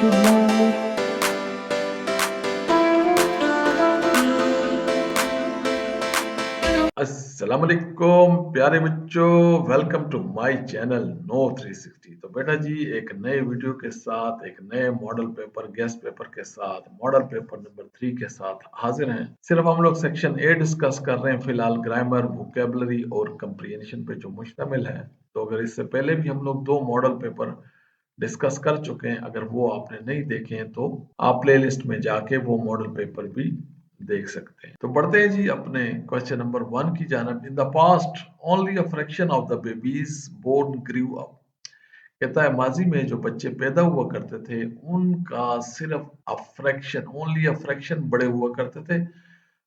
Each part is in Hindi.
अस्सलाम वालेकुम प्यारे बच्चों, welcome to my channel no 360। तो बेटा जी एक नए वीडियो के साथ, एक नए मॉडल पेपर गेस्ट पेपर के साथ, मॉडल पेपर नंबर 3 के साथ हाजिर हैं। सिर्फ हम लोग सेक्शन ए डिस्कस कर रहे हैं फिलहाल, ग्रामर, वोकेबलरी और कंप्रीहेंशन पे जो मुश्तमिल है। तो अगर इससे पहले भी हम लोग 2 मॉडल पेपर डिस्कस कर चुके हैं, अगर वो आपने नहीं देखे हैं तो आप प्लेलिस्ट में जाके वो मॉडल पेपर भी देख सकते हैं। तो बढ़ते हैं जी अपने क्वेश्चन नंबर 1 की जानब। In the past only a fraction of the babies born grew up. कहता है माजी में जो बच्चे पैदा हुआ करते थे उनका सिर्फ a fraction, only a fraction बड़े हुआ करते थे,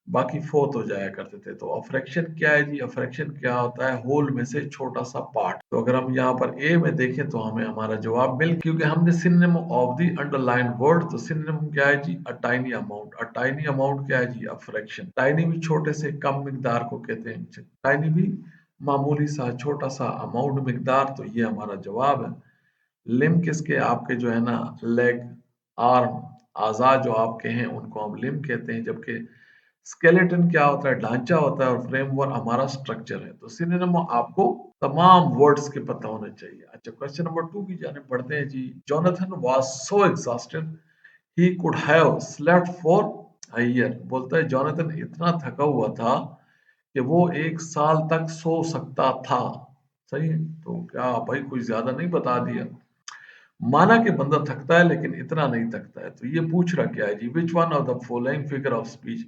बाकी फोत हो जाया करते थे। तो अफ्रैक्शन क्या है जी? अफ्रैक्शन क्या होता है? होल में से छोटा सा पार्ट। तो अगर हम यहाँ पर ए में देखें तो हमें हमारा जवाब मिल, क्योंकि हमने synonym of the underline word, तो सिनोनिम क्या है जी? A tiny amount. A tiny amount क्या है जी? अफ्रैक्शन। टाइनी भी छोटे से कम मिकदार को कहते हैं, टाइनी भी मामूली सा छोटा सा अमाउंट मिकदार। तो ये हमारा जवाब है। लिम किसके? आपके जो है ना लेग, आर्म, आज़ा जो आपके हैं उनको हम लिम कहते हैं, जबकि स्केलेटन क्या होता है? ढांचा होता है, और फ्रेमवर्क हमारा स्ट्रक्चर है। तो सिनोनिम आपको तमाम वर्ड्स के पता होने चाहिए। अच्छा, क्वेश्चन नंबर 2 की जाने बढ़ते हैं जी। Jonathan was so exhausted he could have slept for a year. बोलता है जोनाथन इतना थका हुआ था कि वो 1 साल तक सो सकता था। सही है? तो क्या भाई कोई ज्यादा नहीं बता दिया? माना कि बंदा थकता है लेकिन इतना नहीं थकता है। तो ये पूछ रहा क्या है जी? Which one of the following figure of speech.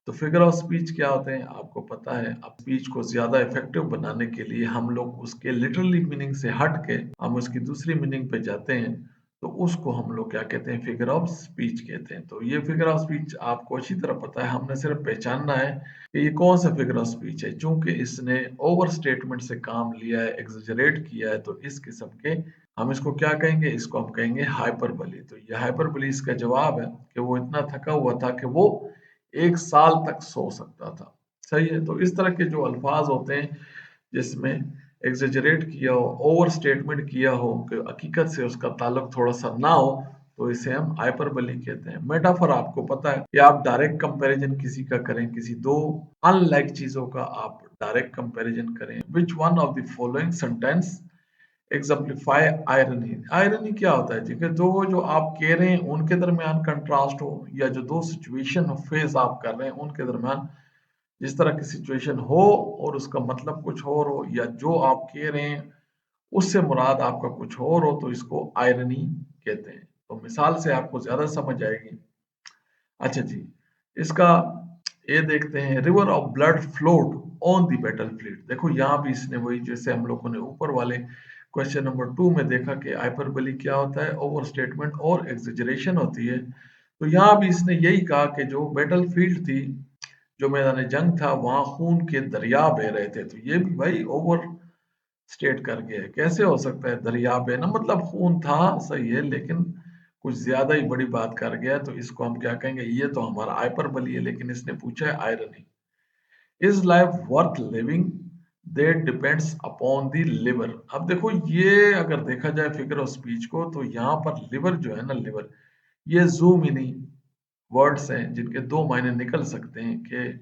तो फिगर ऑफ स्पीच क्या होते हैं आपको पता है। अब स्पीच को ज्यादा इफेक्टिव बनाने के लिए हम लोग उसके लिटरली मीनिंग से हट के हम उसकी दूसरी मीनिंग पे जाते हैं, तो उसको हम लोग क्या कहते हैं? फिगर ऑफ स्पीच कहते हैं। तो ये फिगर ऑफ स्पीच आपको अच्छी तरह पता है, हमने सिर्फ पहचानना है कि ये कौन सा फिगर ऑफ स्पीच है। चूंकि इसने ओवर स्टेटमेंट से काम लिया है, एग्जेजरेट किया है, तो इस किस्म के हम इसको क्या कहेंगे? इसको हम कहेंगे हाइपरबली। तो ये हाइपरबली इसका जवाब है कि वो इतना थका हुआ था कि वो 1 साल तक सो सकता था। सही है? तो इस तरह के जो अल्फाज होते हैं जिसमें एग्जेजरेट किया हो, ओवर स्टेटमेंट किया हो, कि हकीकत से उसका ताल्लुक थोड़ा सा ना हो, तो इसे हम हाइपरबली कहते हैं। मेटाफर आपको पता है कि आप डायरेक्ट कंपैरिजन किसी का करें, किसी दो अनलाइक चीजों का आप डायरेक्ट कंपैरिजन करें। विच one of the following sentence exemplify irony. Irony क्या होता है जी? कि दो जो आप कह रहे हैं उनके दरमियान कंट्रास्ट हो, या जो दो सिचुएशन फेस आप कर रहे हैं उनके दरमियान जिस तरह की सिचुएशन हो और उसका मतलब कुछ और हो, या जो आप कह रहे हैं उससे मुराद आपका कुछ और हो, तो इसको आयरनी कहते हैं। तो मिसाल से आपको ज्यादा समझ आएगी। अच्छा जी, इसका ये देखते हैं। River of blood flowed on the battlefield. देखो यहाँ भी इसने वही जैसे हम लोगों ने ऊपर वाले क्वेश्चन नंबर 2 में देखा कि हाइपरबली क्या होता है? ओवर स्टेटमेंट और एग्जेजरेशन होती है। तो यहाँ भी इसने यही कहा कि जो बैटलफील्ड थी, जो मैदान जंग था, वहां खून के दरिया बह रहे थे। तो ये भी भाई ओवर स्टेट कर गया है। कैसे हो सकता है दरिया बहना? मतलब खून था, सही है, लेकिन कुछ ज्यादा ही बड़ी बात कर गया। तो इसको हम क्या कहेंगे? ये तो हमारा हाइपरबली है, लेकिन इसने पूछा है irony. Is life worth living that depends upon the liver. अब देखो ये अगर देखा जाए फिगर ऑफ स्पीच को, तो यहाँ पर लिवर जो है ना, लिवर, ये जू मीनी वर्ड्स हैं जिनके दो मायने निकल सकते हैं कि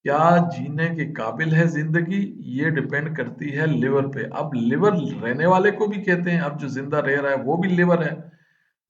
क्या जीने के काबिल है जिंदगी, ये डिपेंड करती है लिवर पे। अब लिवर रहने वाले को भी कहते हैं, अब जो जिंदा रह रहा है वो भी लिवर है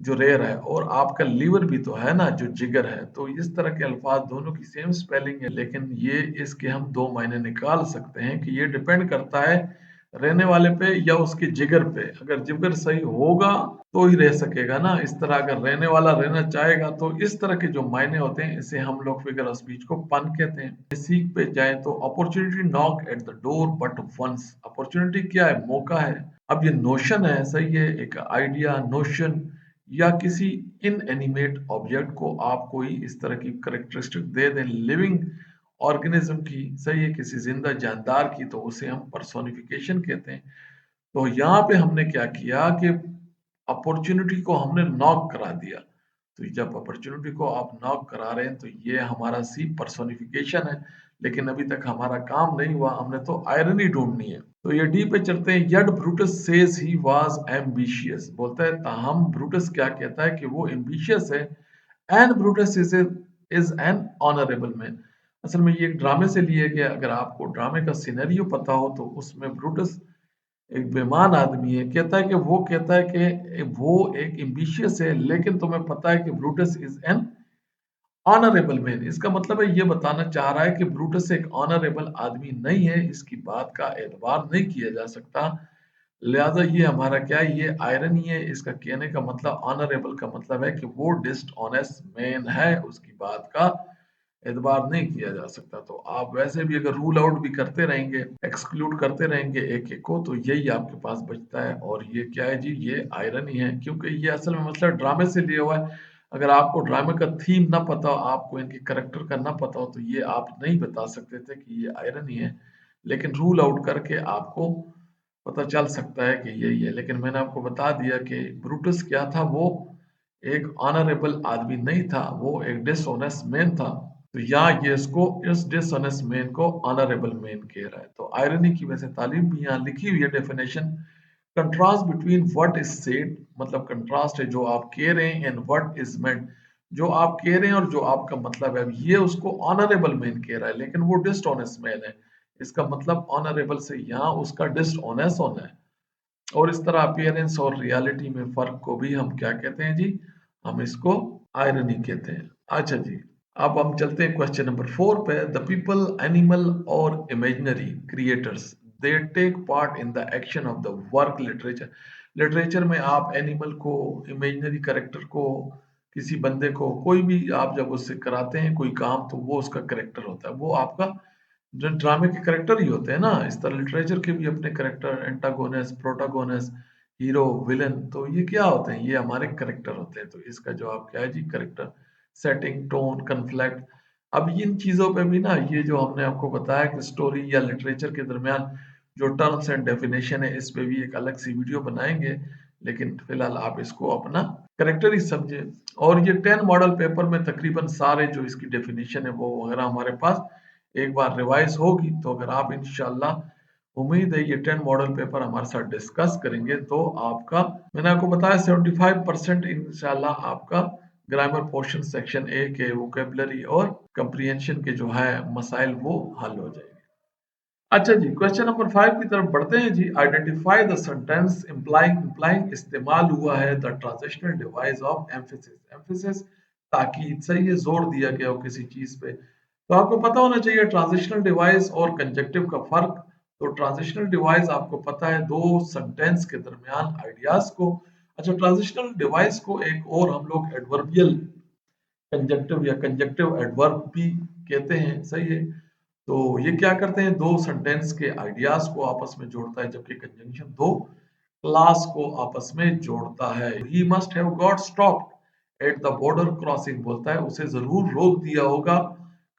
जो रह रहा है, और आपका लीवर भी तो है ना जो जिगर है। तो इस तरह के अल्फाज दोनों की सेम स्पेलिंग है, लेकिन ये इसके हम दो मायने निकाल सकते हैं कि ये डिपेंड करता है रहने वाले पे या उसके जिगर पे। अगर जिगर सही होगा तो ही रह सकेगा ना, इस तरह अगर रहने वाला रहना चाहेगा। तो इस तरह के जो मायने होते हैं इसे हम लोग फिगर ऑफ स्पीच को पन कहते हैं। सीख पे जाए तो opportunity knock at the door but once. Opportunity क्या है? मौका है। अब ये नोशन है, सही है, एक आइडिया, नोशन, या किसी इनएनिमेट ऑब्जेक्ट को आप कोई इस तरह की करेक्टरिस्टिक दे दें लिविंग ऑर्गेनिज्म की, सही है, किसी जिंदा जानदार की, तो उसे हम पर्सोनिफिकेशन कहते हैं। तो यहाँ पे हमने क्या किया कि अपॉर्चुनिटी को हमने नॉक करा दिया। तो जब अपॉर्चुनिटी को आप नॉक करा रहे हैं तो ये हमारा सी पर्सोनिफिकेशन है, लेकिन अभी तक हमारा काम नहीं हुआ, हमने तो आयरनी ढूंढनी है। तो ये डी पे चलते हैं। Yet Brutus says he was ambitious, बोलता है ताहम ब्रूटस क्या कहता है कि वो एम्बिशियस है। And Brutus is an honourable man. असल में ये एक ड्रामे से लिए गया। अगर आपको ड्रामे का सिनेरियो पता हो तो उसमें ब्रूटस एक बेईमान आदमी है, कहता है कि वो कहता है कि वो एक एम्बिशियस है, लेकिन तुम्हें पता है कि Brutus is an honourable man. इसका मतलब है ये बताना चाह रहा है कि ब्रूटस एक ऑनरेबल आदमी नहीं है, इसकी बात का एतबार नहीं किया जा सकता। लिहाजा ये हमारा क्या है, ये आयरनी है। इसका कहने का मतलब ऑनरेबल का मतलब है कि वो डिसऑनेस्ट मैन है, उसकी बात का एतबार नहीं किया जा सकता। तो आप वैसे भी अगर रूल आउट भी करते रहेंगे, एक्सक्लूड करते रहेंगे एक एक को, तो यही आपके पास बचता है। और ये क्या है जी, ये आयरनी है, क्योंकि ये असल में मसला ड्रामे से लिया हुआ है। अगर आपको ड्रामे का थीम ना पता हो, आपको इनके करेक्टर का ना पता हो, तो ये आप नहीं बता सकते थे कि ये आयरनी है। लेकिन रूल आउट करके आपको पता चल सकता है कि यही है। लेकिन मैंने आपको बता दिया कि ब्रूटस क्या था, वो एक ऑनरेबल आदमी नहीं था, वो एक डिसऑनेस्ट मैन था। तो यहाँ ये इसको, इस डिसऑनेस्ट मैन को ऑनरेबल मैन कह रहा है। तो आयरनी की वैसे तालीम भी यहाँ लिखी हुई है definition. Contrast between what is said, मतलब कंट्रास्ट है जो आप कह रहे हैं, एंड व्हाट इज मेंट, जो आप कह रहे हैं और जो आपका मतलब है। ये उसको ऑनरेबल मैन कह रहा है, लेकिन वो डिसऑनेस्ट मैन है। इसका मतलब ऑनरेबल से यहाँ उसका डिसऑनेस्ट होना है। और इस तरह अपीयरेंस और रियलिटी में फर्क को भी हम क्या कहते हैं जी, हम इसको आयरनी कहते हैं। अच्छा जी, अब हम चलते हैं क्वेश्चन नंबर 4 पे। द पीपल, एनिमल और imaginary creators, they take part in the action of the work literature. Literature में आप एनिमल को, इमेजिनरी कैरेक्टर को, किसी बंदे को, कोई भी आप जब उससे कराते हैं कोई काम, तो वो उसका कैरेक्टर होता है, वो आपका जो ड्रामे के करेक्टर ही होते हैं ना। इस तरह लिटरेचर के भी अपने character, antagonist, protagonist, hero, villain, तो ये क्या होते हैं, ये हमारे करेक्टर होते हैं। तो इसका जवाब क्या है जी, करेक्टर। Setting, tone, conflict. अब इन चीजों पे भी ना, ये जो हमने आपको बताया कि स्टोरी या लिटरेचर के दरमियान जो टर्म्स एंड डेफिनेशन है, इस पे भी एक अलग सी वीडियो बनाएंगे। लेकिन फिलहाल आप इसको अपना करेक्टर ही समझे। और ये 10 मॉडल पेपर में तकरीबन सारे जो इसकी डेफिनेशन है वो वगैरह हमारे पास एक बार रिवाइज होगी। तो अगर आप इंशाल्लाह, उम्मीद है ये 10 मॉडल पेपर हमारे साथ डिस्कस करेंगे, तो आपका, मैंने आपको बताया 75% इंशाल्लाह आपका ग्रामर पोर्शन सेक्शन ए के वोकेबलरी और कंप्रीहेंशन के जो है मसाइल वो हल हो जाएंगे। अच्छा जी, क्वेश्चन नंबर 5 की तरफ बढ़ते हैं जी। Identify the sentence implying, implying इस्तेमाल हुआ है the transitional device of emphasis. Emphasis ताकीद, सही है, जोर दिया गया हो किसी चीज पे। तो आपको पता होना चाहिए ट्रांजिशनल डिवाइस और कंजक्टिव का फर्क। तो ट्रांजिशनल डिवाइस आपको पता है दो सेंटेंस के दरमियान आइडियाज को, अच्छा ट्रांजिशनल डिवाइस को एक और हम लोग एडवर्बियल कंजक्टिव या कंजक्टिव एडवर्ब भी कहते हैं, सही है। तो ये क्या करते हैं, दो सेंटेंस के आइडियाज को आपस में जोड़ता है, जबकि कंजंक्शन दो क्लास को आपस में जोड़ता है। He must have got stopped at the border crossing, बोलता है उसे जरूर रोक दिया होगा,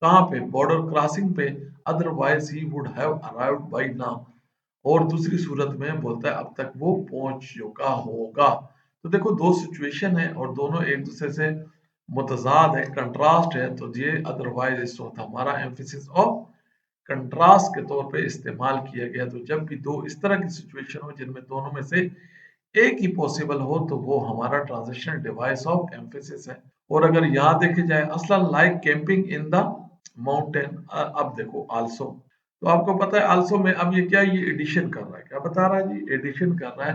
कहाँ पे, बॉर्डर क्रॉसिंग पे, otherwise he would have arrived by now, और दूसरी सूरत में बोलता है अब तक वो पहुंच चुका होगा। तो देखो दो सिचुएशन है और दोनों एक दूसरे से मुतजाद है, कंट्रास्ट है। तो ये अदरवाइज इस वक्त हमारा एम्फेसिस ऑफ कंट्रास्ट के तौर पे इस्तेमाल किया गया। तो जब भी दो इस तरह की सिचुएशन हो जिनमें दोनों में से एक ही पॉसिबल हो, तो वो हमारा ट्रांजिशनल डिवाइस ऑफ एम्फेसिस है। और अगर यहाँ देखे जाए असलन like camping in the mountain, अब देखो आल्सो, तो आपको पता है आल्सो में अब ये क्या, ये एडिशन कर रहा है, क्या बता रहा है जी, एडिशन कर रहा है।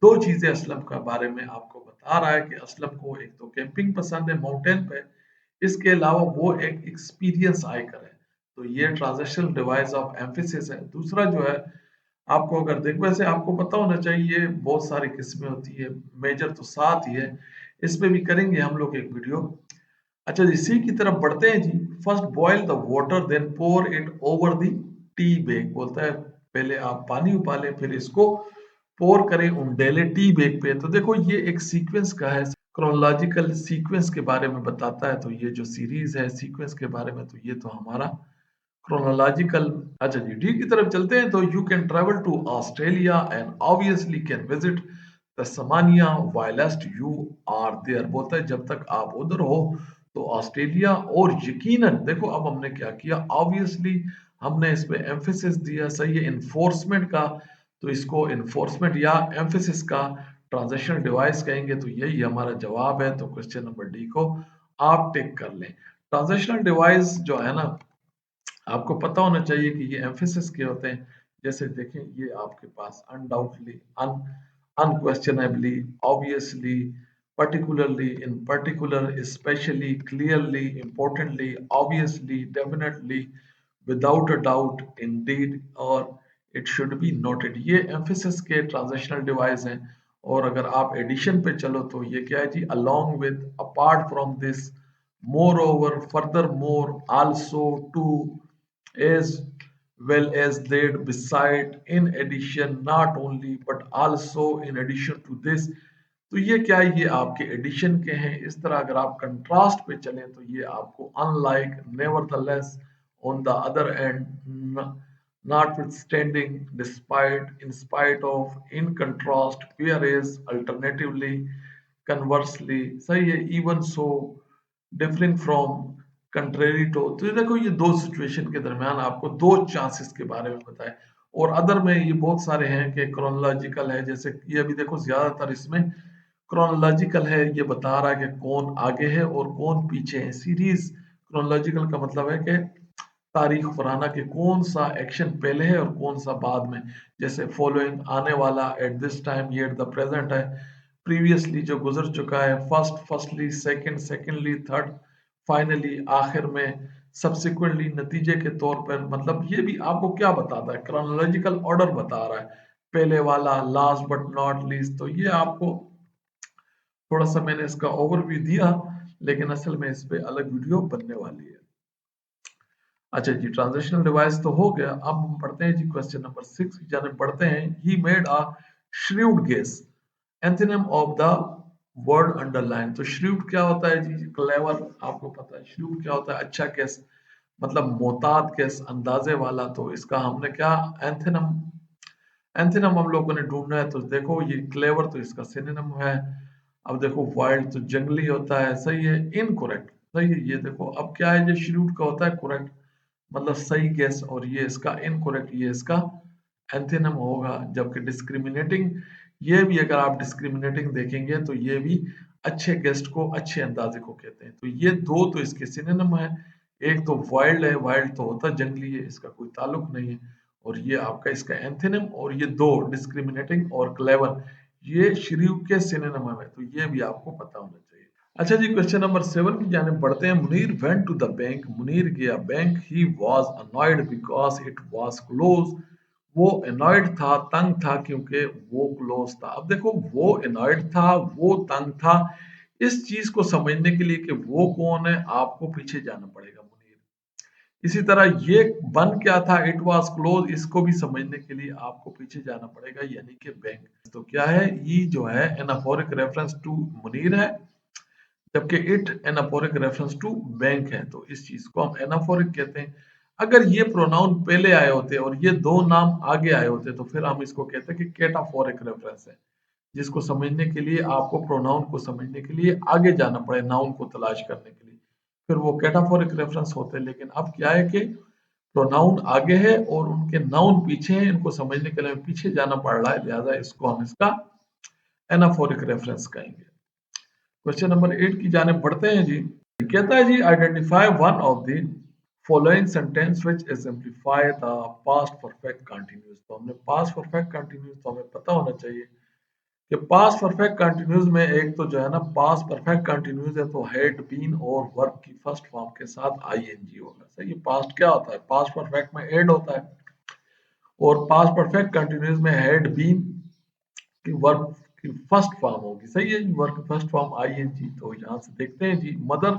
दो चीजें असलम के बारे में आपको बता रहा है कि असलम को एक तो कैंपिंग पसंद है माउंटेन पे, इसके अलावा वो एक एक्सपीरियंस आइकर है। तो ये ट्रांजिशनल डिवाइस ऑफ एम्फेसिस है। दूसरा जो है, आपको अगर देखो, वैसे आपको पता होना चाहिए बहुत सारी किस्में होती है, मेजर तो सात ही है, इस पे भी करेंगे हम लोग एक वीडियो। अच्छा जी, सी की तरफ बढ़ते हैं जी। First boil the water then pour it over the tea bag, बोलता है पहले आप पानी उबालें फिर इसको पोर करें उंडेले टी बैग पे। तो देखो ये एक सीक्वेंस का है, क्रोनोलॉजिकल सीक्वेंस के बारे में बताता है। तो ये जो सीरीज है सीक्वेंस के बारे में, तो ये तो हमारा क्रोनोलॉजिकल। अच्छा जी, डी की तरफ चलते हैं। तो you can travel to Australia and obviously can visit Tasmania whilst you are there, बोलता है जब तक आप उधर हो तो ऑस्ट्रेलिया, और यकीनन देखो अब हमने क्या किया, ऑब्वियसली हमने इस पे एम्फेसिस दिया, सही है, इन्फोर्समेंट का, तो इसको इन्फोर्समेंट या एम्फेसिस का ट्रांजैक्शनल डिवाइस कहेंगे, तो यही हमारा जवाब है। तो क्वेश्चन नंबर डी को आप टिक कर लें। ट्रांजैक्शनल डिवाइस जो है ना, आपको पता होना चाहिए कि ये एम्फेसिस के होते हैं। जैसे देखें, ये आपके पास undoubtedly, unquestionably, obviously, particularly, in particular, especially, clearly, importantly, obviously, definitely, without a doubt, indeed, और it should be noted, ये emphasis के ट्रांजेक्शनल डिवाइस हैं। और अगर आप एडिशन पे चलो तो ये क्या है जी, along with, apart from this, moreover, furthermore, also, to, as well as that, beside, in addition, not only, but also in addition to this। तो ये क्या है, ये आपके एडिशन के हैं। इस तरह अगर आप कंट्रास्ट पे चलें तो ये आपको unlike, nevertheless, on the other and, notwithstanding, despite, in spite of, in contrast, whereas, alternatively, conversely, सही है, even so, differing from, contrary to. तो ये देखो, ये दो सिचुएशन के दरमियान आपको दो चांसेस के बारे में बताए। और अदर में ये बहुत सारे हैं कि क्रोनोलॉजिकल है, जैसे ये अभी देखो ज्यादातर इसमें क्रोनोलॉजिकल है, ये बता रहा है कि कौन आगे है और कौन पीछे है। सीरीज क्रोनोलॉजिकल का मतलब है कि तारीख फराना के कौन सा एक्शन पहले है और कौन सा बाद में। जैसे फॉलोइंग आने वाला, एट दिस टाइम, ये एट द प्रेजेंट है। प्रीवियसली जो गुजर चुका है, first, firstly, second, secondly, third, finally, आखिर में, सब्सिक्वेंटली, नतीजे के तौर पर। मतलब ये भी आपको क्या बताता है, क्रोनोलॉजिकल ऑर्डर बता रहा है, पहले वाला, लास्ट बट नॉट लीस्ट। तो ये आपको थोड़ा सा मैंने इसका ओवरव्यू दिया, लेकिन असल में इस पे अलग वीडियो बनने वाली है। अच्छा जी, ट्रांजिशनल डिवाइस तो हो गया। अब हम पढ़ते हैं जी क्वेश्चन नंबर 6 की जाने पढ़ते हैं। He made a shrewd guess, antonym of the word underline. तो श्रीव्ड क्या होता है जी, क्लेवर, आपको पता है। श्रीव्ड क्या होता है, अच्छा गेस, मतलब मोहतात गेस, अंदाजे वाला। तो इसका हमने क्या, एंथोनिम, एंथोनिम हम लोगों ने ढूंढना है। तो देखो, ये क्लेवर तो इसका सिनोनिम है। अब देखो, वाइल्ड तो जंगली होता है, सही है, इनकरेक्ट, सही है। ये देखो, अब क्या है, ये श्रीव्ड का होता है करेक्ट, मतलब सही गेस, और ये इसका इनकरेक्ट, ये इसका एंथोनिम होगा। जबकि डिस्क्रिमिनेटिंग, ये भी अगर आप डिस्क्रिमिनेटिंग देखेंगे तो ये भी अच्छे गेस्ट को, अच्छे अंदाजे को कहते हैं। तो ये दो तो इसके सिनोनिम है। एक तो वाइल्ड है, वाइल्ड तो होता जंगली है, इसका कोई ताल्लुक नहीं है। और ये आपका इसका एंथोनिम, और ये दो डिस्क्रिमिनेटिंग और क्लेवर, ये श्रीव के सिनोनिम है। तो ये भी आपको पता होना चाहिए। अच्छा जी, क्वेश्चन नंबर 7 की जाने बढ़ते हैं। Munir went to the bank, Munir गया bank. He was annoyed because it was close, वो अनॉयड था, तंग था, क्योंकि वो क्लोज था। अब देखो, वो अनॉयड था, वो तंग था, इस चीज को समझने के लिए कि वो कौन है, आपको पीछे जाना पड़ेगा, मुनीर। इसी तरह ये बन क्या था, इट वाज क्लोज, इसको भी समझने के लिए आपको पीछे जाना पड़ेगा, यानी कि बैंक। तो क्या है, ई जो है एनाफोरिक रेफरेंस टू मुनीर है, जबकि it anaphoric reference to bank है। तो इस चीज को हम एनाफोरिक कहते हैं। अगर ये प्रोनाउन पहले आए होते और ये दो नाम आगे आए होते तो फिर हम इसको कहते हैं कि कैटाफोरिक रेफरेंस है, जिसको समझने के लिए आपको प्रोनाउन को समझने के लिए आगे जाना पड़े, नाउन को तलाश करने के लिए, फिर वो कैटाफोरिक रेफरेंस होते हैं। लेकिन अब क्या है कि प्रोनाउन आगे है और उनके नाउन पीछे हैं, इनको समझने के लिए पीछे जाना पड़ रहा है, लिहाजा इसको हम इसका एनाफोरिक रेफरेंस कहेंगे। क्वेश्चन नंबर 8 की जाने बढ़ते हैं जी। कहता है जी, identify one of the following sentence which exemplify the past perfect continuous. तो हमने पास्ट परफेक्ट कंटीन्यूअस, तो हमें पता होना चाहिए कि पास्ट परफेक्ट कंटीन्यूअस में एक तो जो है ना, पास्ट परफेक्ट कंटीन्यूअस है तो हैड बीन और वर्ब की फर्स्ट फॉर्म के साथ आईएनजी होगा। सही है, पास्ट क्या होता है, पास्ट परफेक्ट में हैड होता है, और पास्ट परफेक्ट कंटीन्यूअस में हैड बीन की वर्ब की फर्स्ट फॉर्म होगी। सही है, वर्ब की फर्स्ट फॉर्म आईएनजी। तो यहाँ से देखते हैं जी, mother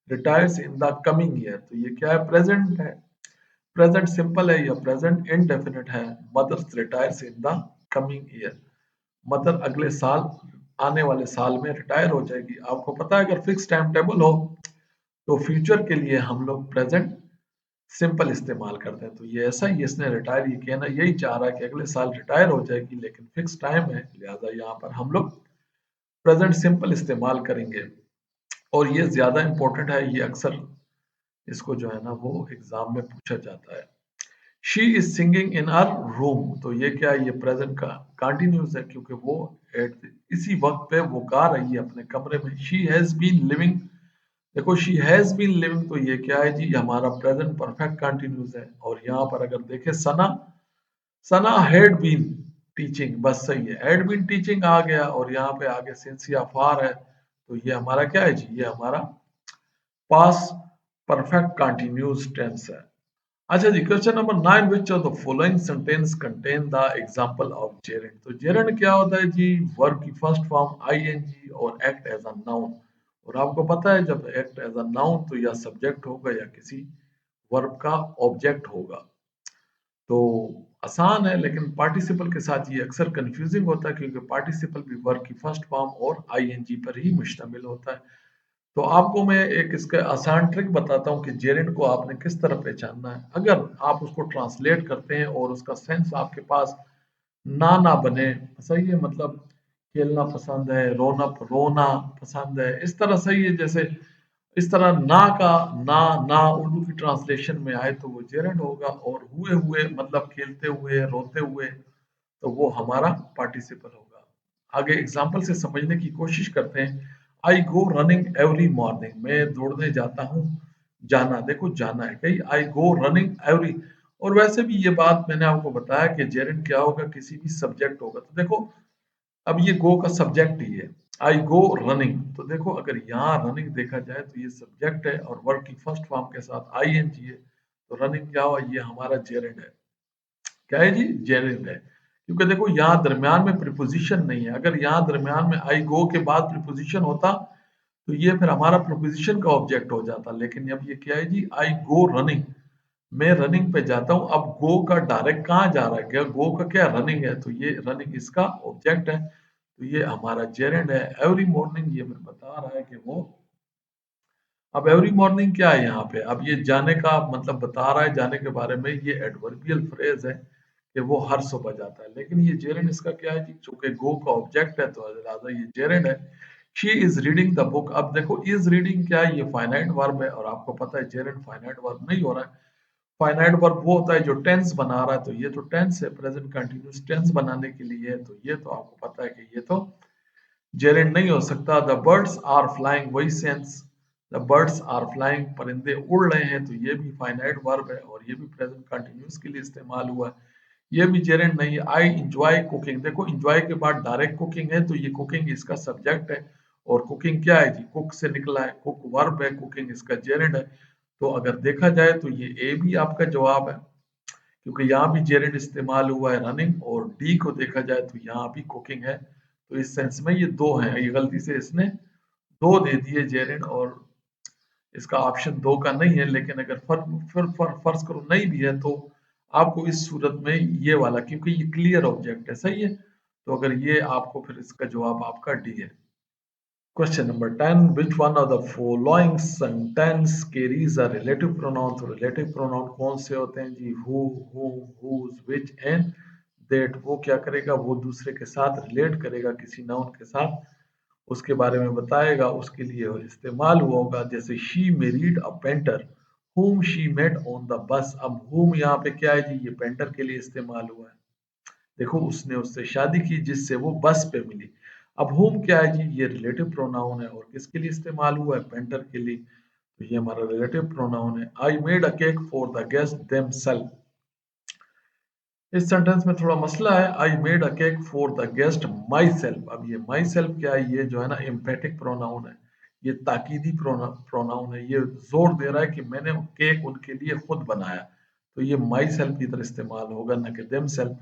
retires in the coming year. तो ये क्या है, प्रेजेंट है, प्रेजेंट सिंपल है या प्रेजेंट इनडेफिनिट है। Mothers retires in the coming year, mother अगले साल, आने वाले साल में रिटायर हो जाएगी। आपको पता है, अगर फिक्स टाइम टेबल हो तो फ्यूचर के लिए हम लोग प्रेजेंट सिंपल इस्तेमाल करते हैं। तो ये ऐसा ही, इसने रिटायर, ये कहना यही चाह रहा है कि अगले साल रिटायर हो जाएगी, लेकिन फिक्स टाइम है, लिहाजा यहाँ पर हम लोग प्रेजेंट सिंपल इस्तेमाल करेंगे। और ये ज्यादा इंपॉर्टेंट है, ये अक्सर इसको जो है ना वो एग्जाम में पूछा जाता है। She is singing in are room, तो ये क्या है, ये प्रेजेंट का कंटिन्यूस है क्योंकि वो इसी वक्त पे वो गा रही है अपने कमरे में। शी हैज बीन लिविंग, देखो शी हैज बीन लिविंग तो ये क्या है जी, ये हमारा प्रेजेंट परफेक्ट कंटिन्यूस है। और यहाँ पर अगर देखें सना, सना हैड बीन टीचिंग, बस सही है, हैड बीन टीचिंग आ गया और यहाँ पे आगे सिंस या फार है, तो ये हमारा क्या है जी, ये हमारा पास परफेक्ट कंटिन्यूस टेंस है। अच्छा जी, question number 9, which of the following sentence contain the example of gerund. तो जेरेंट क्या होता है जी, वर्ब की फर्स्ट फॉर्म आईएनजी और एक्ट एज अ नाउन। और आपको पता है जब एक्ट एज अ नाउन तो या सब्जेक्ट होगा या किसी वर्ब का ऑब्जेक्ट होगा। तो आसान है, लेकिन पार्टिसिपल के साथ ये अक्सर कंफ्यूजिंग होता है क्योंकि पार्टिसिपल भी वर्ब की फर्स्ट फॉर्म और आईएनजी पर ही मुश्तमिल होता है। तो आपको मैं एक इसका आसान ट्रिक बताता हूँ कि जेरेंट को आपने किस तरह पहचानना है। अगर आप उसको ट्रांसलेट करते हैं और उसका सेंस आपके पास ना बने, सही है, मतलब खेलना पसंद है, रोना पसंद है, इस तरह सही है, जैसे इस तरह ना का ना ना उर्दू की ट्रांसलेशन में आए तो वो जेरेंट होगा, और हुए हुए मतलब खेलते हुए रोते हुए, तो वो हमारा पार्टिसिपल होगा। आगे एग्जाम्पल से समझने की कोशिश करते हैं। आई गो रनिंग एवरी मॉर्निंग, मैं दौड़ने जाता हूँ। जाना, देखो जाना है कहीं, आई गो रनिंग एवरी। और वैसे भी ये बात मैंने आपको बताया कि जेरेंट क्या होगा, किसी भी सब्जेक्ट होगा। तो देखो अब ये गो का सब्जेक्ट ही है, आई गो रनिंग, तो देखो अगर यहाँ रनिंग देखा जाए तो ये सब्जेक्ट है और वर्ब की फर्स्ट फॉर्म के साथ आई एन जी है, तो रनिंग क्या हुआ, ये हमारा जेरेंट है। क्या है जी, जेरिंड है। क्योंकि देखो यहाँ दरमियान में प्रीपोजिशन नहीं है, अगर यहाँ दरमियान में आई गो के बाद प्रीपोजिशन होता तो ये फिर हमारा प्रीपोजिशन का ऑब्जेक्ट हो जाता, लेकिन अब ये क्या है जी, आई गो रनिंग, मैं रनिंग पे जाता हूँ। अब गो का डायरेक्ट कहाँ जा रहा है, क्या गो का क्या रनिंग है, तो ये रनिंग इसका ऑब्जेक्ट है, तो ये हमारा जेरेंड है। एवरी मॉर्निंग ये मैं बता रहा है कि वो, अब एवरी मॉर्निंग क्या है यहाँ पे, अब ये जाने का मतलब बता रहा है, जाने के बारे में, ये एडवर्बियल फ्रेज है कि वो हर सुबह जाता है, लेकिन ये जेरेंड इसका क्या है जी, चूंकि गो का ऑब्जेक्ट है तो लिहाजा ये जेरेंड है। She is reading the book, अब देखो इज रीडिंग क्या है, ये फाइनाइट वर्ब है और आपको पता है जेरेंड फाइनाइट वर्ब नहीं हो रहा है। फाइनाइट वर्ब वो होता है जो टेंस बना रहा है, तो ये तो टेंस है, प्रेजेंट कंटिन्यूस टेंस बनाने के लिए है, तो ये तो आपको पता है कि ये तो जेरेंड नहीं हो सकता। द बर्ड्स आर फ्लाइंग, वही sense, the birds are flying, परिंदे उड़ रहे हैं, तो ये भी फाइनाइट वर्ब है और ये भी प्रेजेंट कंटिन्यूस के लिए इस्तेमाल हुआ है, ये भी जेरेंड नहीं है। आई इंजॉय कुकिंग, देखो इंजॉय के बाद डायरेक्ट कुकिंग है, तो ये कुकिंग इसका सब्जेक्ट है और कुकिंग क्या है जी, कुक से निकला है, कुक वर्ब है, कुकिंग इसका जेरेंड है। तो अगर देखा जाए तो ये ए भी आपका जवाब है, क्योंकि यहाँ भी जेरेंड इस्तेमाल हुआ है रनिंग, और डी को देखा जाए तो यहाँ भी कुकिंग है, तो इस सेंस में ये दो हैं, ये गलती से इसने दो दे दिए जेरेंड, और इसका ऑप्शन दो का नहीं है। लेकिन अगर फर्ज करो नहीं भी है तो आपको इस सूरत में ये वाला, क्योंकि ये क्लियर ऑब्जेक्ट है, सही है, तो अगर ये आपको, फिर इसका जवाब आपका डी है। Question number 10, which one of the following sentence carries a relative pronoun. तो रिलेटिव प्रोनाउन कौन से होते हैं जी, हु, हुम, हुज, विच एंड दैट। वो क्या करेगा, वो दूसरे के साथ रिलेट करेगा, किसी नाउन के साथ उसके बारे में बताएगा, उसके लिए इस्तेमाल हुआ होगा। जैसे she married a painter whom she met on the bus, अब whom यहाँ पे क्या है जी, ये पेंटर के लिए इस्तेमाल हुआ है, देखो उसने उससे शादी की जिससे वो बस पे मिली। अब whom क्या है जी, ये रिलेटिव प्रोनाउन है और किसके लिए इस्तेमाल हुआ है, पेंटर के लिए, तो ये हमारा रिलेटिव प्रोनाउन है। I made a cake for the guest themselves, इस सेंटेंस में थोड़ा मसला है, I made a cake for the guest my self. अब ये माई सेल्फ क्या है, ये जो है ना एम्पेटिक प्रोनाउन है, ये ताकीदी प्रोनाउन है, ये जोर दे रहा है कि मैंने केक उनके लिए खुद बनाया, तो ये माई सेल्फ की तरह इस्तेमाल होगा, ना कि देम सेल्फ।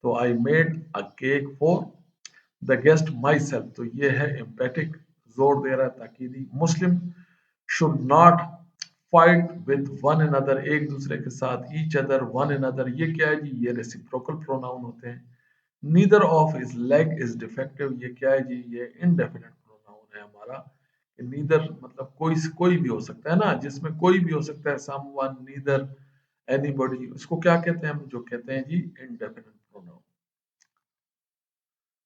तो I made a cake for the guest my self, तो ये है एम्पेटिक, जोर दे रहा है, ताकीदी। Muslim should not fight with one another, एक दूसरे के साथ, ईच अदर, वन अनदर, ये क्या है जी, ये रेसिप्रोकल प्रोनाउन होते हैं। Neither of his leg is defective, ये क्या है जी, ये इनडेफिनेट प्रोनाउन है हमारा। नीदर मतलब कोई भी हो सकता है ना, जिसमें कोई भी हो सकता है, समवन, नीदर, एनीबॉडी, उसको क्या कहते हैं हम, जो कहते हैं जी इनडेफिनेट प्रोनाउन।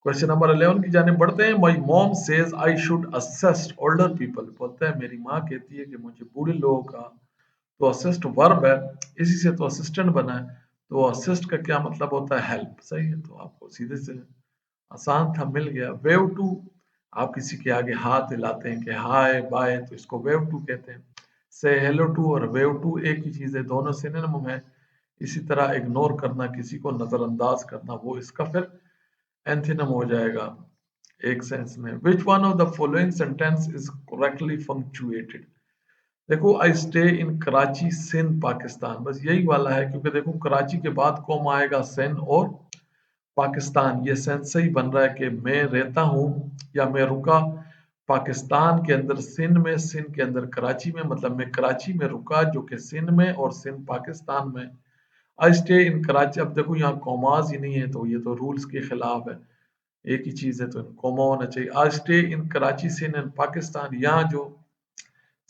क्वेश्चन नंबर 11 की जाने बढ़ते हैं। My mom says I should assist older people, बोलता है मेरी माँ कहती है कि मुझे बूढ़े लोगों का, तो असिस्ट वर्ब है, इसी से तो असिस्टेंट बना है, तो असिस्ट का क्या मतलब होता है? हेल्प। सही है, तो आपको सीधे से आसान था, मिल गया। वेव टू, आप किसी के आगे हाथ हिलाते हैं कि हाय बाय, तो इसको वेव टू कहते हैं। से हेलो टू और वेव टू एक ही चीज है, दोनों सिनोनिम है। इसी तरह इग्नोर करना, किसी को नजरअंदाज करना, वो इसका फिर एंथोनिम हो जाएगा एक सेंस में। Which one of the following sentence is correctly punctuated? देखो, I stay in Karachi Sindh Pakistan, बस यही वाला है, क्योंकि देखो कराची के बाद कौन आएगा? सिंध और पाकिस्तान। ये सेंस सही बन रहा है कि मैं रहता हूँ या मैं रुका पाकिस्तान के अंदर, सिंध में, सिंध के अंदर कराची में, मतलब मैं कराची में रुका जो कि सिंध में, और सिंध पाकिस्तान में। आई स्टे इन कराची, अब देखो यहाँ कॉमाज ही नहीं है, तो ये तो रूल्स के खिलाफ है। एक ही चीज है तो कॉमा होना चाहिए। I stay in Karachi Sindh and Pakistan, यहाँ जो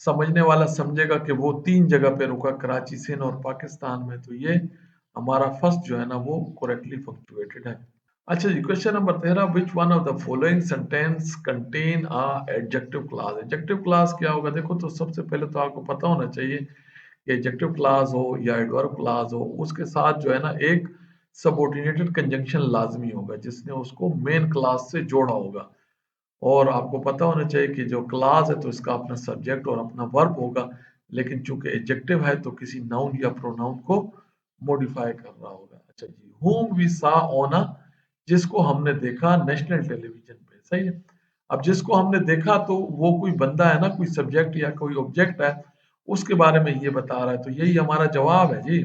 समझने वाला समझेगा कि वो तीन जगह पे रुका, कराची सिंध और पाकिस्तान में, तो ये हमारा फर्स्ट जो है ना वो करेक्टली पंक्चुएटेड है। अच्छा जी, question number 13, which one of the following sentence contain a adjective clause? Adjective clause क्या होगा? देखो, तो सबसे पहले तो आपको पता होना चाहिए कि एडजेक्टिव क्लॉज हो या एडवर्ब क्लॉज हो, उसके साथ जो है ना एक सबऑर्डिनेटेड कंजंक्शन लाजमी होगा, जिसने उसको मेन क्लास से जोड़ा होगा। और आपको पता होना चाहिए कि जो क्लास है तो इसका अपना सब्जेक्ट और अपना वर्ब होगा, लेकिन चूंकि एडजेक्टिव है तो किसी नाउन या प्रोनाउन को मॉडिफाई कर रहा होगा। अच्छा जी, whom we saw on a, जिसको हमने देखा नेशनल टेलीविजन पे। सही है। अब जिसको हमने देखा तो वो कोई बंदा है ना, कोई सब्जेक्ट या कोई ऑब्जेक्ट है, उसके बारे में ये बता रहा है, तो यही हमारा जवाब है जी।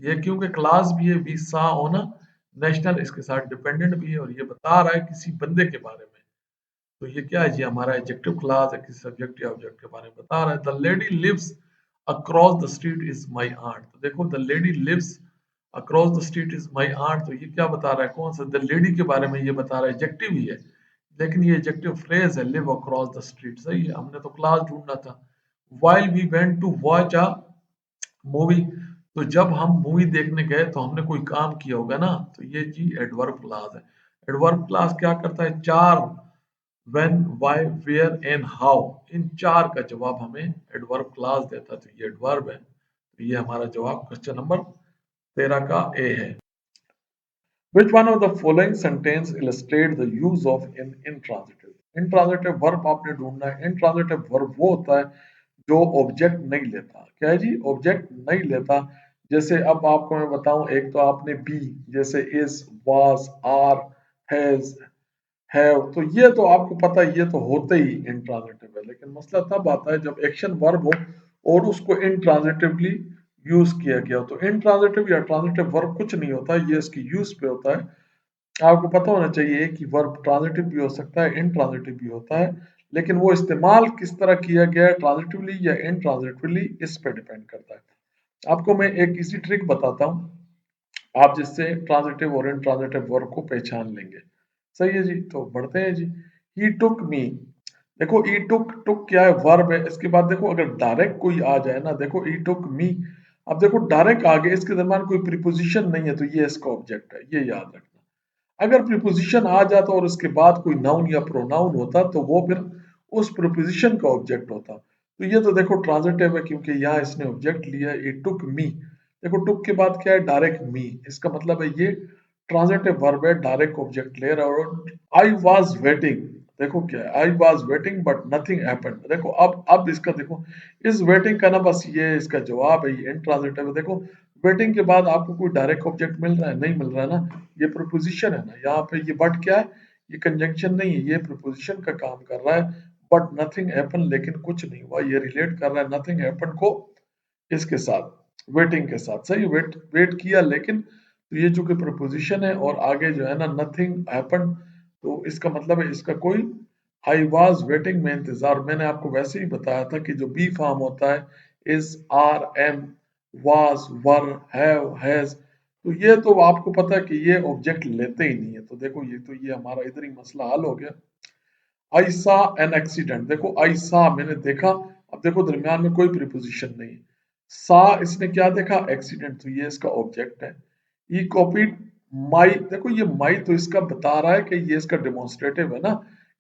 ये क्योंकि क्लास भी है, वी सा ऑन नेशनल, इसके साथ डिपेंडेंट भी है, और ये बता रहा है किसी बंदे के बारे में। तो ये क्या है जी? हमारा एडजेक्टिव क्लास है, किसी सब्जेक्ट या ऑब्जेक्ट के बारे में बता रहा है। The lady lives across the street is my aunt, तो देखो the lady lives across the street is my aunt, तो ये क्या बता रहा है? कौन सा? द लेडी के बारे में ये बता रहा है, एडजेक्टिव ही है, लेकिन ये एडजेक्टिव फ्रेज है, लिव अक्रॉस द स्ट्रीट। सही है, हमने तो क्लास ढूंढना था। While we went to watch a movie, तो जब हम मूवी देखने गए तो हमने कोई काम किया होगा ना, तो ये जी एडवर्ब क्लास है। एडवर्ब क्लास क्या करता है? चार, when, why, where and how, इन चार का जवाब हमें एडवर्ब क्लास देता है, तो ये एडवर्ब है। तो ये हमारा जवाब क्वेश्चन नंबर 13 का ए है। Which one of the following sentence illustrate the use of in intransitive? Intransitive verb आपने ढूंढना है। Intransitive verb वो होता है जो ऑब्जेक्ट नहीं लेता। क्या है जी? ऑब्जेक्ट नहीं लेता। जैसे अब आपको मैं बताऊं, एक तो आपने बी, जैसे is, was, are, has, have, तो ये तो आपको पता है, ये तो होते ही इंट्रांजिटिव है। लेकिन मसला तब आता है जब एक्शन वर्ब हो और उसको इंट्रांजिटिवली यूज किया गया हो। तो इंट्रांजिटिव या ट्रांजिटिव वर्ब कुछ नहीं होता, ये इसकी यूज पे होता है। आपको पता होना चाहिए कि वर्ब ट्रांजिटिव भी हो सकता है, इंट्रांजिटिव भी होता है, लेकिन वो इस्तेमाल किस तरह किया गया है, ट्रांजिटिवली या इंट्रांजिटिवली, इस पे डिपेंड करता है। आपको मैं एक इजी ट्रिक बताता हूँ, आप जिससे ट्रांजिटिव और इनट्रांजिटिव वर्ब को पहचान लेंगे। सही है जी, तो बढ़ते हैं जी। ही टुक मी, देखो ई टुक, टुक क्या है? वर्ब है। इसके बाद देखो अगर डायरेक्ट कोई आ जाए ना, देखो ई टुक मी, अब देखो डायरेक्ट आ गया, इसके दरम्यान कोई प्रीपोजिशन नहीं है, तो ये इसका ऑब्जेक्ट है, ये याद रखना। अगर प्रीपोजिशन आ जाता और उसके बाद कोई नाउन या प्रोनाउन होता तो वो फिर उस प्रीपोजिशन का ऑब्जेक्ट होता। तो ये तो देखो ट्रांजिटिव है, क्योंकि यहाँ इसने ऑब्जेक्ट लिया, इट टुक मी। देखो टुक के बाद क्या है? डायरेक्ट मी, इसका मतलब है ये ट्रांजिटिव वर्ब है, डायरेक्ट ऑब्जेक्ट ले रहा है। और आई वाज वेटिंग, देखो क्या है? I was waiting but nothing happened. देखो अब इसका देखो, इस वेटिंग का ना बस ये इसका जवाब है, ये इंट्रांजिटिव है। देखो वेटिंग के बाद आपको कोई डायरेक्ट ऑब्जेक्ट मिल रहा है? नहीं मिल रहा है ना, ये प्रीपोजिशन है ना। यहाँ पे ये बट क्या है? ये कंजंक्शन नहीं है, ये प्रीपोजिशन का काम कर रहा है। बट नथिंग हैपन, लेकिन कुछ नहीं हुआ, ये रिलेट कर रहा है नथिंग हैपन को इसके साथ, वेटिंग के साथ। सही, वेट वेट किया, लेकिन तो ये चूंकि प्रपोजिशन है और आगे जो है ना नथिंग हैपन, तो इसका मतलब है इसका कोई, आई वाज वेटिंग में इंतजार, मैंने आपको वैसे ही बताया था कि जो बी फॉर्म होता है, is, are, am, was, were, have, has, तो ये तो आपको पता है कि ये ऑब्जेक्ट लेते ही नहीं है। तो देखो ये तो ये हमारा इधर ही मसला हल हो गया। आई सा एन एक्सीडेंट, देखो आई सा, मैंने देखा, अब देखो दरमियान में कोई प्रीपोजिशन नहीं है। सा, इसने क्या देखा? एक्सीडेंट, तो ये इसका ऑब्जेक्ट है। ई कॉपीड माई, देखो ये माई तो इसका बता रहा है कि ये इसका डेमोन्स्ट्रेटिव है ना,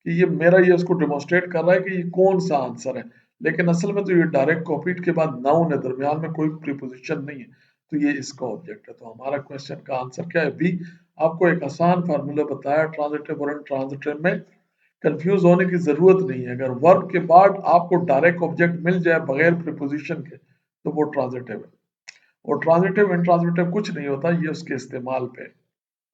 कि ये मेरा, ये उसको डेमोन्स्ट्रेट कर रहा है कि ये कौन सा आंसर है। लेकिन असल में तो ये डायरेक्ट कॉपीड के बाद नाउन है, दरमियान में कोई प्रीपोजिशन नहीं है। तो ये इसका ऑब्जेक्ट है। तो हमारा क्वेश्चन का आंसर क्या है? बी। आपको एक आसान फार्मूला बताया ट्रांजिटिव और इनट्रांजिटिव में कंफ्यूज होने की जरूरत नहीं है। अगर वर्ब के बाद आपको डायरेक्ट ऑब्जेक्ट मिल जाए बगैर प्रीपोजिशन के तो वो ट्रांजिटिव है, और ट्रांजिटिव इंट्रांजिटिव कुछ नहीं होता, ये उसके इस्तेमाल पे है।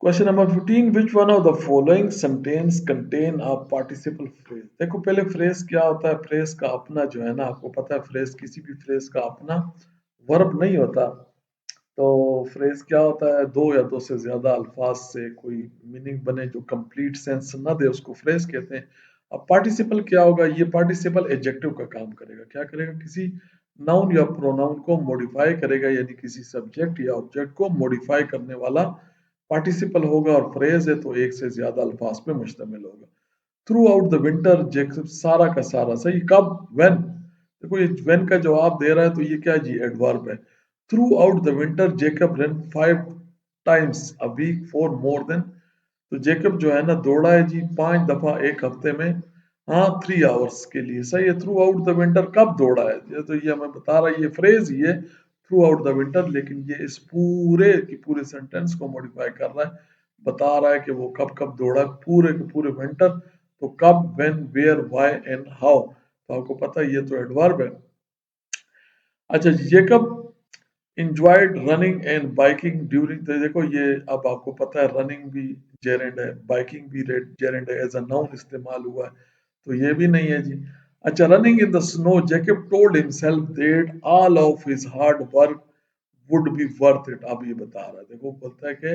Question number 15, which one of the following sentence contain a participle phrase. देखो पहले फ्रेज क्या होता है, फ्रेज का अपना जो है ना, आपको पता है फ्रेज, किसी भी फ्रेज का अपना वर्ब नहीं होता। तो फ्रेज क्या होता है, दो या दो से ज्यादा अल्फाज से कोई मीनिंग बने जो कंप्लीट सेंस ना दे उसको फ्रेज कहते हैं। अब पार्टिसिपल क्या होगा, ये पार्टिसिपल एडजेक्टिव का काम करेगा। क्या करेगा? किसी नाउन या प्रोनाउन को मॉडिफाई करेगा, यानी किसी सब्जेक्ट या ऑब्जेक्ट को मॉडिफाई करने वाला पार्टिसिपल होगा। और फ्रेज है तो एक से ज्यादा अल्फाज पे मुश्तमिल होगा। Through out the winter Jacob, सारा का सारा सही। कब? व्हेन। देखो ये व्हेन का जवाब दे रहा है तो ये क्या है जी? एडवर्ब है। Through the winter Jacob run 5 times a week for more than, तो जेकब जो है ना दौड़ा है जी 5 दफा एक हफ्ते में, हाँ 3 hours के लिए। सही है। थ्रू आउट द विंटर कब दौड़ा है, ये तो ये हमें बता रहा है, ये फ्रेज ही है थ्रू आउट द विंटर, लेकिन ये इस पूरे की पूरे सेंटेंस को मॉडिफाई कर रहा है, बता रहा है कि वो कब कब दौड़ा पूरे के पूरे विंटर। तो कब, when, where, why and how, तो आपको पता है ये तो एडवर्ब है। अच्छा, Jacob enjoyed running and biking during, तो देखो ये अब आपको पता है रनिंग भी जेरेंड है, बाइकिंग भी जेरेंड है, एज अ नाउन इस्तेमाल हुआ है, तो ये भी नहीं है जी। अच्छा, running in the snow Jacob told himself that all of his hard work would be worth it. अब ये बता रहा है, देखो बोलता है कि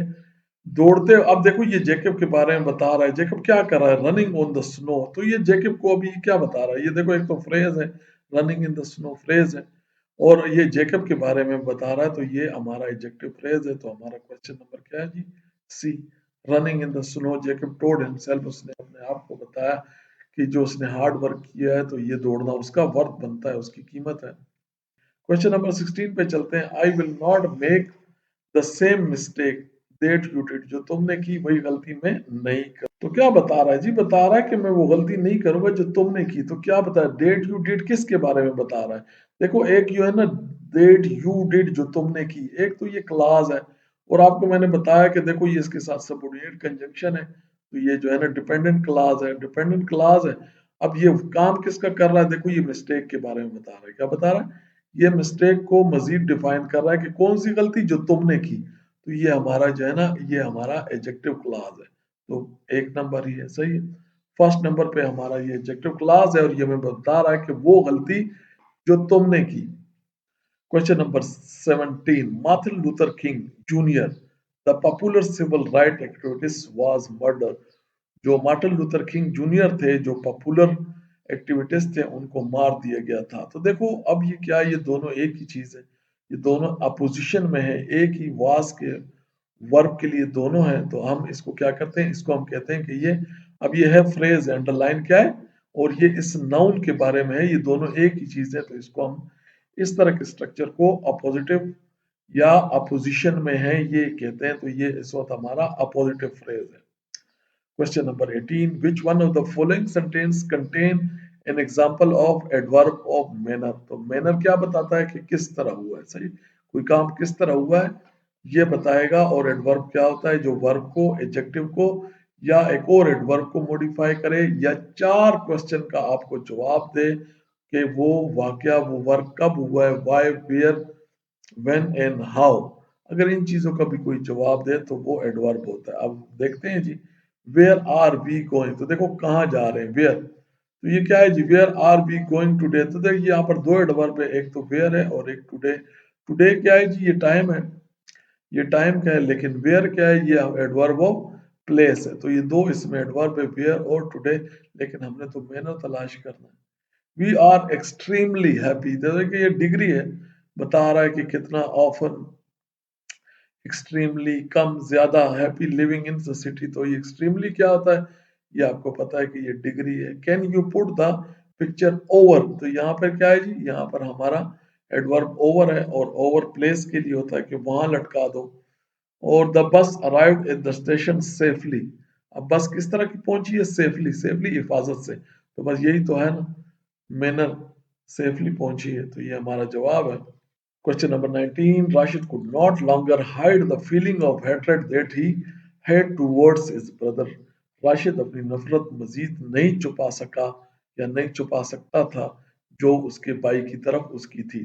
दौड़ते, अब देखो ये जेकब के बारे में बता रहा है, जेकब क्या कर रहा है, रनिंग ऑन द स्नो, तो ये जेकब को अभी क्या बता रहा है, ये देखो एक तो फ्रेज है, running in the snow phrase है, और ये जेकब के बारे में बता रहा है, तो ये हमारा एडजेक्टिव फ्रेज है। तो हमारा क्वेश्चन नंबर क्या है जी? C. Running in the snow Jacob told himself, उसने अपने आप को बताया कि जो उसने हार्ड वर्क किया है तो ये दौड़ना उसका वर्थ बनता है, उसकी कीमत है। क्वेश्चन नंबर 16 पे चलते हैं। I will not make the same mistake that you did, जो तुमने की वही गलती मैं नहीं कर। तो क्या बता रहा है जी? बता रहा है कि मैं वो गलती नहीं करूंगा जो तुमने की। तो क्या बता, डेट यू डिड किसके बारे में बता रहा है? देखो एक जो है ना डेट यू डिड जो तुमने की, एक तो ये क्लास है, और आपको मैंने बताया कि देखो ये इसके साथ सबऑर्डिनेट कंजंक्शन है, तो ये जो है ना डिपेंडेंट क्लास है, डिपेंडेंट क्लास है। अब ये काम किसका कर रहा है? देखो ये मिस्टेक के बारे में बता रहा है। क्या बता रहा है? ये मिस्टेक को मजीद डिफाइन कर रहा है कि कौन सी गलती जो तुमने की। तो ये हमारा जो है ना, ये हमारा एडजेक्टिव क्लास है, तो एक नंबर ही है। सही है। फर्स्ट नंबर पे हमारा ये एडजेक्टिव क्लास है, और ये हमें बता रहा है कि वो गलती जो तुमने की। Question number 17, Martin Luther King junior the popular civil right activities was murder, जो मार्टिन लूथर किंग जूनियर थे, जो पॉपुलर एक्टिविटीज थे, उनको मार दिया गया था। तो देखो अब ये क्या है, ये दोनों एक ही चीज है, ये दोनों अपोजिशन में है, एक ही वास के वर्ब के लिए दोनों हैं। तो हम इसको क्या करते हैं, इसको हम कहते हैं कि ये, अब ये है फ्रेज, अंडरलाइन क्या है, और ये इस नाउन के बारे में है, ये दोनों एक ही चीज है। तो इसको हम इस तरह के स्ट्रक्चर को अपोजिटिव या अपोजिशन में है ये कहते हैं। तो ये इस वक्त हमारा अपोजिटिव फ्रेज है। Question number 18, which one of the following sentence contain an example of adverb of manner? तो manner क्या बताता है कि किस तरह हुआ है, सही, कोई काम किस तरह हुआ है ये बताएगा। और एडवर्ब क्या होता है, जो वर्ब को, एडजेक्टिव को या एक और एडवर्ब को मॉडिफाई करे, या चार क्वेश्चन का आपको जवाब दे कि वो वाकया, वो वर्क कब हुआ है, why, where, when and how. अगर इन चीजों का भी कोई जवाब दे तो वो एडवर्ब होता है। अब देखते हैं जी, वेयर आर वी गोइंग, तो देखो कहाँ जा रहे हैं, वेयर, तो ये क्या है जी, where are we going today, तो देखिए यहाँ पर दो एडवर्ब है, एक तो वेयर है और एक टुडे। टुडे क्या है जी, ये टाइम है, ये टाइम का है, लेकिन वेयर क्या है, ये एडवर्ब ऑफ प्लेस है। तो ये दो इसमें एडवर्ब है, वेयर और टुडे, लेकिन हमने तो मैनर तलाश करना है। वी आर एक्सट्रीमली हैप्पी, जैसे कि ये डिग्री है, बता रहा है कि कितना ऑफन, एक्सट्रीमली कम, ज्यादा, happy living in the city, तो ये एक्सट्रीमली क्या होता है, ये आपको पता है कि ये डिग्री है। Can you put the picture over, तो यहाँ पर क्या है जी, यहाँ पर हमारा एडवर्ब ओवर है, और ओवर प्लेस के लिए होता है कि वहां लटका दो। और the bus arrived at the station safely, अब बस किस तरह की पहुंची है, सेफली, सेफली हिफाजत से, तो बस यही तो है ना, मैनर, सेफली पहुंची है, तो ये हमारा जवाब है। Question number 19. Rashid could not longer hide the feeling of hatred that he had towards his brother. Rashid अपनी नफरत मजीद नहीं छुपा सका या नहीं छुपा सकता था जो उसके भाई की तरफ उसकी थी।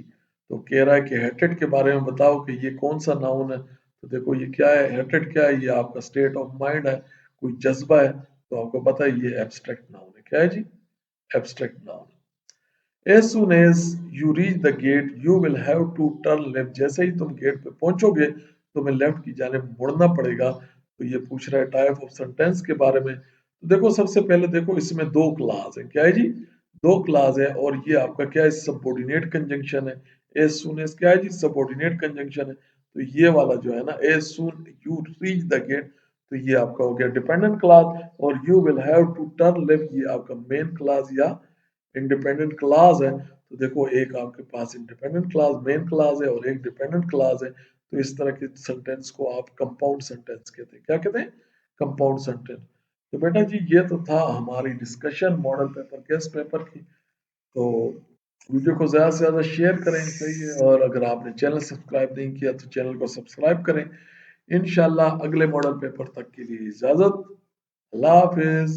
तो कह रहा है कि हेटेड के बारे में बताओ कि ये कौन सा नाउन है। तो देखो ये क्या है, हेटेड क्या है, ये आपका स्टेट ऑफ माइंड है, कोई जज्बा है। तो आपको पता है ये एब्स्ट्रैक्ट नाउन है। क्या है जी? Abstract noun. As soon as you reach the gate, you will have to turn left. जैसे ही तुम गेट पे पहुंचोगे तुम्हें लेफ्ट की जानिब मुड़ना पड़ेगा। तो ये पूछ रहा है टाइप ऑफ सेंटेंस के बारे में। तो देखो सबसे पहले देखो इसमें दो क्लास है। क्या है जी? दो क्लास है और ये आपका क्या है, सबऑर्डिनेट कंजंक्शन है। एज सुन एज क्या है जी? सबऑर्डिनेट कंजंक्शन है। तो ये वाला जो है ना, as soon you reach the gate, तो ये आपका हो गया डिपेंडेंट क्लास। और you will have to turn left, ये आपका मेन क्लास या इंडिपेंडेंट क्लास है। तो देखो एक आपके पास इंडिपेंडेंट क्लास मेन क्लास है और एक डिपेंडेंट क्लास है। तो इस तरह के सेंटेंस को आप कंपाउंड सेंटेंस कहते हैं। क्या कहते हैं? Compound sentence. तो बेटा जी ये तो था हमारी discussion model paper guest paper की। तो वीडियो को ज्यादा से ज्यादा शेयर करें, सही है। और अगर आपने चैनल सब्सक्राइब नहीं किया तो चैनल को सब्सक्राइब करें। इंशाल्लाह अगले मॉडल पेपर तक के लिए इजाजत। अल्लाह हाफिज।